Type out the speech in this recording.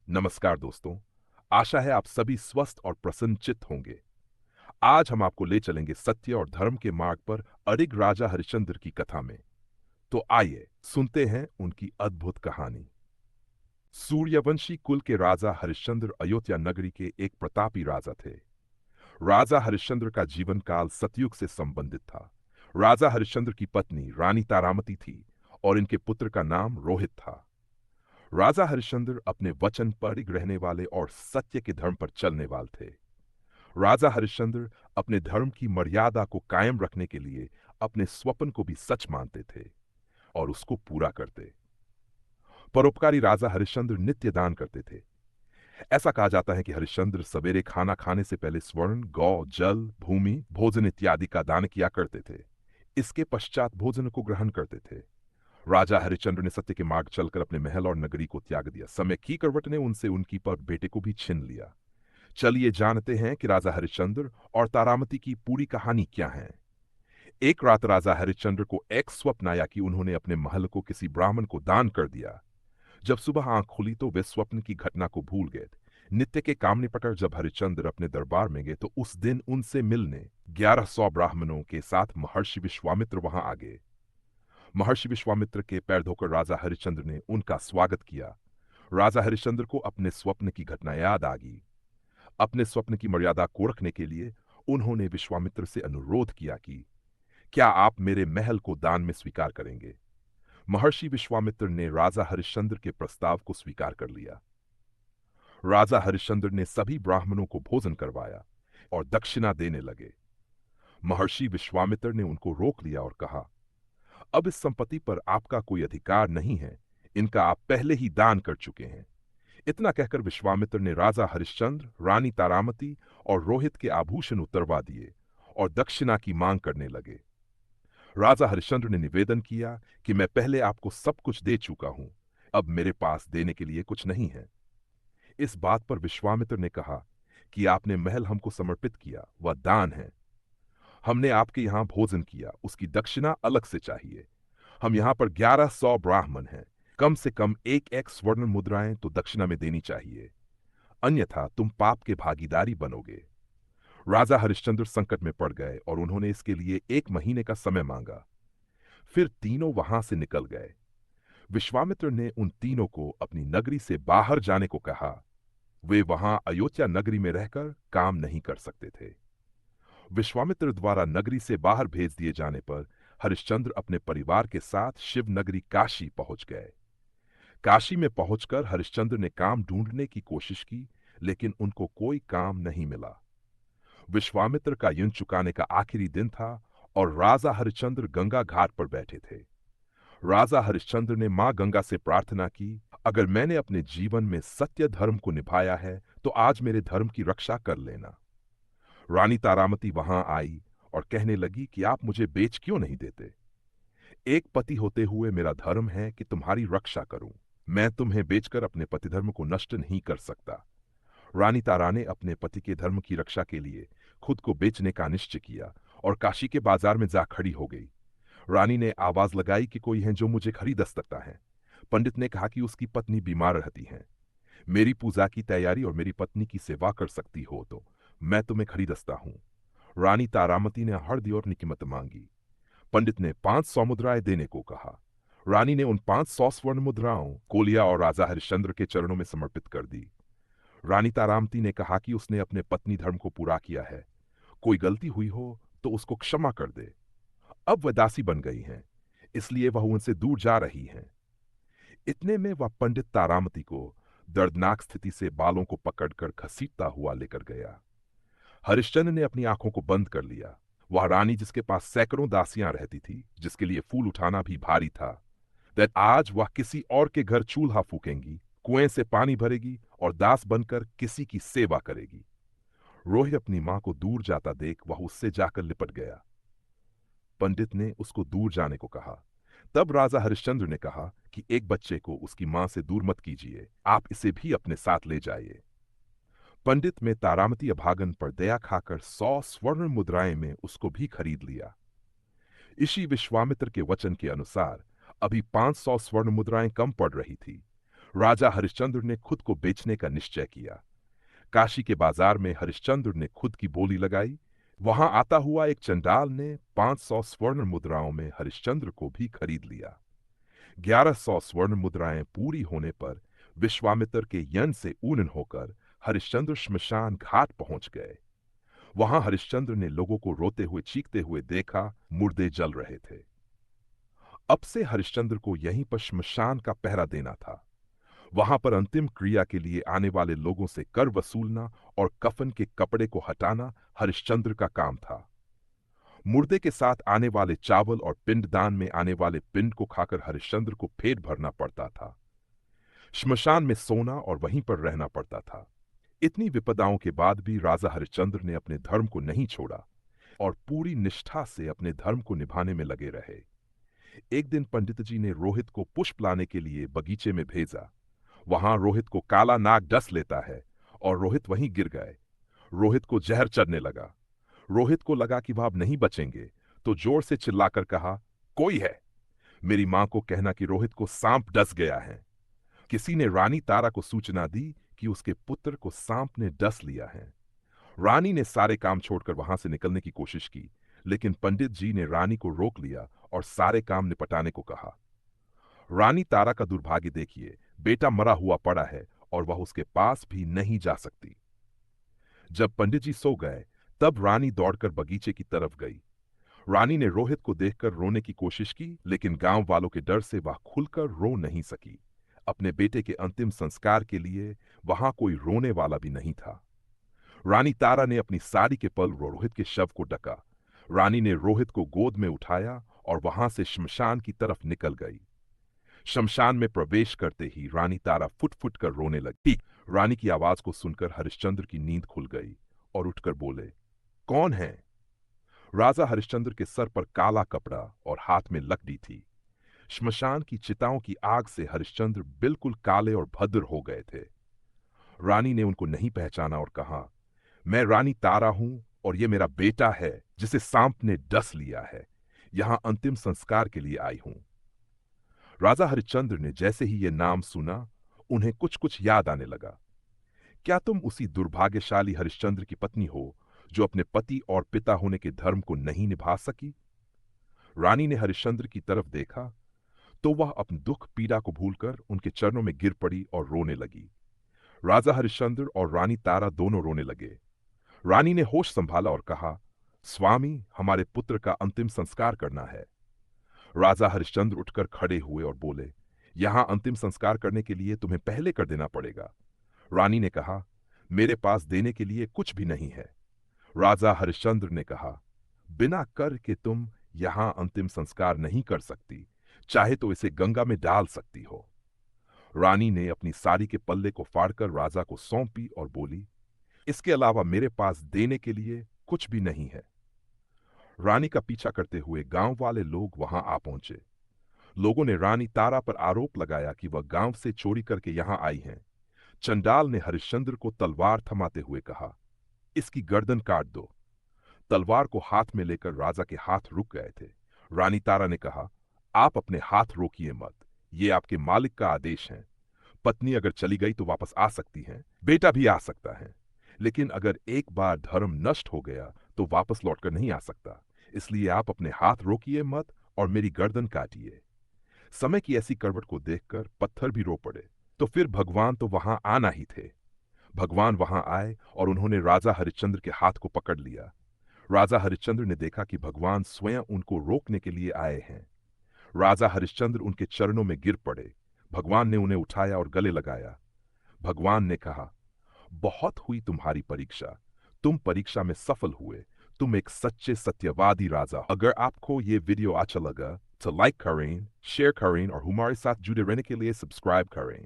नमस्कार दोस्तों। आशा है आप सभी स्वस्थ और प्रसन्नचित्त होंगे। आज हम आपको ले चलेंगे सत्य और धर्म के मार्ग पर अडिग राजा हरिश्चंद्र की कथा में। तो आइए सुनते हैं उनकी अद्भुत कहानी। सूर्यवंशी कुल के राजा हरिश्चंद्र अयोध्या नगरी के एक प्रतापी राजा थे। राजा हरिश्चंद्र का जीवन काल सतयुग से संबंधित था। राजा हरिश्चंद्र की पत्नी रानी तारामती थी और इनके पुत्र का नाम रोहित था। राजा हरिश्चंद्र अपने वचन पर अडिग रहने वाले और सत्य के धर्म पर चलने वाले थे। राजा हरिश्चंद्र अपने धर्म की मर्यादा को कायम रखने के लिए अपने स्वप्न को भी सच मानते थे और उसको पूरा करते। परोपकारी राजा हरिश्चंद्र नित्य दान करते थे। ऐसा कहा जाता है कि हरिश्चंद्र सवेरे खाना खाने से पहले स्वर्ण, गौ, जल, भूमि, भोजन इत्यादि का दान किया करते थे। इसके पश्चात भोजन को ग्रहण करते थे। राजा हरिश्चंद्र ने सत्य के मार्ग चलकर अपने महल और नगरी को त्याग दिया। समय की करवट ने उनसे उनकी पर बेटे को भी छीन लिया। चलिए जानते हैं कि राजा हरिश्चंद्र और तारामती की पूरी कहानी क्या है। एक रात राजा हरिश्चंद्र को एक स्वप्न आया कि उन्होंने अपने महल को किसी ब्राह्मण को दान कर दिया। जब सुबह आंख खुली तो वे स्वप्न की घटना को भूल गए। नित्य के काम निपटकर जब हरिश्चंद्र अपने दरबार में गए तो उस दिन उनसे मिलने 1100 ब्राह्मणों के साथ महर्षि विश्वामित्र वहां आ गए। महर्षि विश्वामित्र के पैर धोकर राजा हरिश्चंद्र ने उनका स्वागत किया। राजा हरिश्चंद्र को अपने स्वप्न की घटना याद आ गई। अपने स्वप्न की मर्यादा को रखने के लिए उन्होंने विश्वामित्र से अनुरोध किया कि क्या आप मेरे महल को दान में स्वीकार करेंगे। महर्षि विश्वामित्र ने राजा हरिश्चंद्र के प्रस्ताव को स्वीकार कर लिया। राजा हरिश्चंद्र ने सभी ब्राह्मणों को भोजन करवाया और दक्षिणा देने लगे। महर्षि विश्वामित्र ने उनको रोक लिया और कहा, अब इस संपत्ति पर आपका कोई अधिकार नहीं है। इनका आप पहले ही दान कर चुके हैं। इतना कहकर विश्वामित्र ने राजा हरिश्चंद्र, रानी तारामती और रोहित के आभूषण उतरवा दिए और दक्षिणा की मांग करने लगे। राजा हरिश्चंद्र ने निवेदन किया कि मैं पहले आपको सब कुछ दे चुका हूं, अब मेरे पास देने के लिए कुछ नहीं है। इस बात पर विश्वामित्र ने कहा कि आपने महल हमको समर्पित किया, वह दान है। हमने आपके यहां भोजन किया, उसकी दक्षिणा अलग से चाहिए। हम यहां पर 1100 ब्राह्मण हैं। कम से कम एक एक स्वर्ण मुद्राएं तो दक्षिणा में देनी चाहिए, अन्यथा तुम पाप के भागीदारी बनोगे। राजा हरिश्चंद्र संकट में पड़ गए और उन्होंने इसके लिए 1 महीने का समय मांगा। फिर तीनों वहां से निकल गए। विश्वामित्र ने उन तीनों को अपनी नगरी से बाहर जाने को कहा। वे वहां अयोध्या नगरी में रहकर काम नहीं कर सकते थे। विश्वामित्र द्वारा नगरी से बाहर भेज दिए जाने पर हरिश्चंद्र अपने परिवार के साथ शिव नगरी काशी पहुंच गए। काशी में पहुंचकर हरिश्चंद्र ने काम ढूंढने की कोशिश की, लेकिन उनको कोई काम नहीं मिला। विश्वामित्र का ऋण चुकाने का आखिरी दिन था और राजा हरिश्चंद्र गंगा घाट पर बैठे थे। राजा हरिश्चंद्र ने मां गंगा से प्रार्थना की, अगर मैंने अपने जीवन में सत्य धर्म को निभाया है तो आज मेरे धर्म की रक्षा कर लेना। रानी तारामती वहां आई और कहने लगी कि आप मुझे बेच क्यों नहीं देते। एक पति होते हुए मेरा धर्म है कि तुम्हारी रक्षा करूं। मैं तुम्हें बेचकर अपने पति धर्म को नष्ट नहीं कर सकता। रानी तारा ने अपने पति के धर्म की रक्षा के लिए खुद को बेचने का निश्चय किया और काशी के बाजार में जा खड़ी हो गई। रानी ने आवाज लगाई कि कोई है जो मुझे खरीद सकता है। पंडित ने कहा कि उसकी पत्नी बीमार रहती है। मेरी पूजा की तैयारी और मेरी पत्नी की सेवा कर सकती हो तो मैं तुम्हें खरीदता हूं। रानी तारामती ने हरदी और निकीमत मांगी। पंडित ने 500 मुद्राएं देने को कहा। रानी ने उन 500 स्वर्ण मुद्राओं को लिया और राजा हरिश्चंद्र के चरणों में समर्पित कर दी। रानी तारामती ने कहा कि उसने अपने पत्नी धर्म को पूरा किया है। कोई गलती हुई हो तो उसको क्षमा कर दे। अब वह दासी बन गई हैं, इसलिए वह उनसे दूर जा रही हैं। इतने में वह पंडित तारामती को दर्दनाक स्थिति से बालों को पकड़कर घसीटता हुआ लेकर गया। हरिश्चंद्र ने अपनी आंखों को बंद कर लिया। वह रानी जिसके पास सैकड़ों दासियां रहती थी, जिसके लिए फूल उठाना भी भारी था, that आज वह किसी और के घर चूल्हा फूकेंगी, कुएं से पानी भरेगी और दास बनकर किसी की सेवा करेगी। रोहित अपनी मां को दूर जाता देख वह उससे जाकर लिपट गया। पंडित ने उसको दूर जाने को कहा। तब राजा हरिश्चंद्र ने कहा कि एक बच्चे को उसकी मां से दूर मत कीजिए, आप इसे भी अपने साथ ले जाइए। पंडित में तारामती अभागन पर दया खाकर 100 स्वर्ण मुद्राएं में उसको भी खरीद लिया। इसी विश्वामित्र के वचन के अनुसार अभी 500 स्वर्ण मुद्राएं कम पड़ रही थी। राजा हरिश्चंद्र ने खुद को बेचने का निश्चय किया। काशी के बाजार में हरिश्चंद्र ने खुद की बोली लगाई। वहां आता हुआ एक चंडाल ने 500 स्वर्ण मुद्राओं में हरिश्चंद्र को भी खरीद लिया। 1100 स्वर्ण मुद्राएं पूरी होने पर विश्वामित्र के यन से ऊनन होकर हरिश्चंद्र श्मशान घाट पहुंच गए। वहां हरिश्चंद्र ने लोगों को रोते हुए चीखते हुए देखा, मुर्दे जल रहे थे। अब से हरिश्चंद्र को यहीं पर श्मशान का पहरा देना था। वहां पर अंतिम क्रिया के लिए आने वाले लोगों से कर वसूलना और कफन के कपड़े को हटाना हरिश्चंद्र का काम था। मुर्दे के साथ आने वाले चावल और पिंडदान में आने वाले पिंड को खाकर हरिश्चंद्र को पेट भरना पड़ता था। श्मशान में सोना और वहीं पर रहना पड़ता था। इतनी विपदाओं के बाद भी राजा हरिश्चंद्र ने अपने धर्म को नहीं छोड़ा और पूरी निष्ठा से अपने धर्म को निभाने में लगे रहे। एक दिन पंडित जी ने रोहित को पुष्प लाने के लिए बगीचे में भेजा। वहां रोहित को काला नाग डस लेता है और रोहित वहीं गिर गए। रोहित को जहर चढ़ने लगा। रोहित को लगा कि वह अब नहीं बचेंगे, तो जोर से चिल्लाकर कहा, कोई है? मेरी मां को कहना कि रोहित को सांप डस गया है। किसी ने रानी तारा को सूचना दी कि उसके पुत्र को सांप ने डस लिया है। रानी ने सारे काम छोड़कर वहां से निकलने की कोशिश की, लेकिन पंडित जी ने रानी को रोक लिया और सारे काम निपटाने को कहा। रानी तारा का दुर्भाग्य देखिए, बेटा मरा हुआ पड़ा है और वह उसके पास भी नहीं जा सकती। जब पंडित जी सो गए, तब रानी दौड़कर बगीचे की तरफ गई। रानी ने रोहित को देखकर रोने की कोशिश की, लेकिन गांव वालों के डर से वह खुलकर रो नहीं सकी। अपने बेटे के अंतिम संस्कार के लिए वहां कोई रोने वाला भी नहीं था। रानी तारा ने अपनी साड़ी के पल रोहित के शव को ढका। रानी ने रोहित को गोद में उठाया और वहां से श्मशान की तरफ निकल गई। शमशान में प्रवेश करते ही रानी तारा फुट फुट कर रोने लगी। रानी की आवाज को सुनकर हरिश्चंद्र की नींद खुल गई और उठकर बोले, कौन है? राजा हरिश्चंद्र के सर पर काला कपड़ा और हाथ में लकड़ी थी। श्मशान की चिताओं की आग से हरिश्चंद्र बिल्कुल काले और भद्र हो गए थे। रानी ने उनको नहीं पहचाना और कहा, मैं रानी तारा हूं और ये मेरा बेटा है जिसे सांप ने डस लिया है। यहां अंतिम संस्कार के लिए आई हूं। राजा हरिश्चंद्र ने जैसे ही ये नाम सुना, उन्हें कुछ कुछ याद आने लगा। क्या तुम उसी दुर्भाग्यशाली हरिश्चंद्र की पत्नी हो जो अपने पति और पिता होने के धर्म को नहीं निभा सकी? रानी ने हरिश्चंद्र की तरफ देखा तो वह अपने दुख पीड़ा को भूलकर उनके चरणों में गिर पड़ी और रोने लगी। राजा हरिश्चंद्र और रानी तारा दोनों रोने लगे। रानी ने होश संभाला और कहा, स्वामी, हमारे पुत्र का अंतिम संस्कार करना है। राजा हरिश्चंद्र उठकर खड़े हुए और बोले, यहां अंतिम संस्कार करने के लिए तुम्हें पहले कर देना पड़ेगा। रानी ने कहा, मेरे पास देने के लिए कुछ भी नहीं है। राजा हरिश्चंद्र ने कहा, बिना कर के तुम यहां अंतिम संस्कार नहीं कर सकती, चाहे तो इसे गंगा में डाल सकती हो। रानी ने अपनी साड़ी के पल्ले को फाड़कर राजा को सौंपी और बोली, इसके अलावा मेरे पास देने के लिए कुछ भी नहीं है। रानी का पीछा करते हुए गांव वाले लोग वहां आ पहुंचे। लोगों ने रानी तारा पर आरोप लगाया कि वह गांव से चोरी करके यहां आई हैं। चंडाल ने हरिश्चंद्र को तलवार थमाते हुए कहा, इसकी गर्दन काट दो। तलवार को हाथ में लेकर राजा के हाथ रुक गए थे। रानी तारा ने कहा, आप अपने हाथ रोकिए मत, ये आपके मालिक का आदेश है। पत्नी अगर चली गई तो वापस आ सकती है, बेटा भी आ सकता है, लेकिन अगर एक बार धर्म नष्ट हो गया तो वापस लौटकर नहीं आ सकता। इसलिए आप अपने हाथ रोकिए मत और मेरी गर्दन काटिए। समय की ऐसी करवट को देखकर पत्थर भी रो पड़े। तो फिर भगवान तो वहां आना ही थे। भगवान वहां आए और उन्होंने राजा हरिश्चंद्र के हाथ को पकड़ लिया। राजा हरिश्चंद्र ने देखा कि भगवान स्वयं उनको रोकने के लिए आए हैं। राजा हरिश्चंद्र उनके चरणों में गिर पड़े। भगवान ने उन्हें उठाया और गले लगाया। भगवान ने कहा, बहुत हुई तुम्हारी परीक्षा, तुम परीक्षा में सफल हुए, तुम एक सच्चे सत्यवादी राजा। अगर आपको ये वीडियो अच्छा लगा तो लाइक करें, शेयर करें और हमारे साथ जुड़े रहने के लिए सब्सक्राइब करें।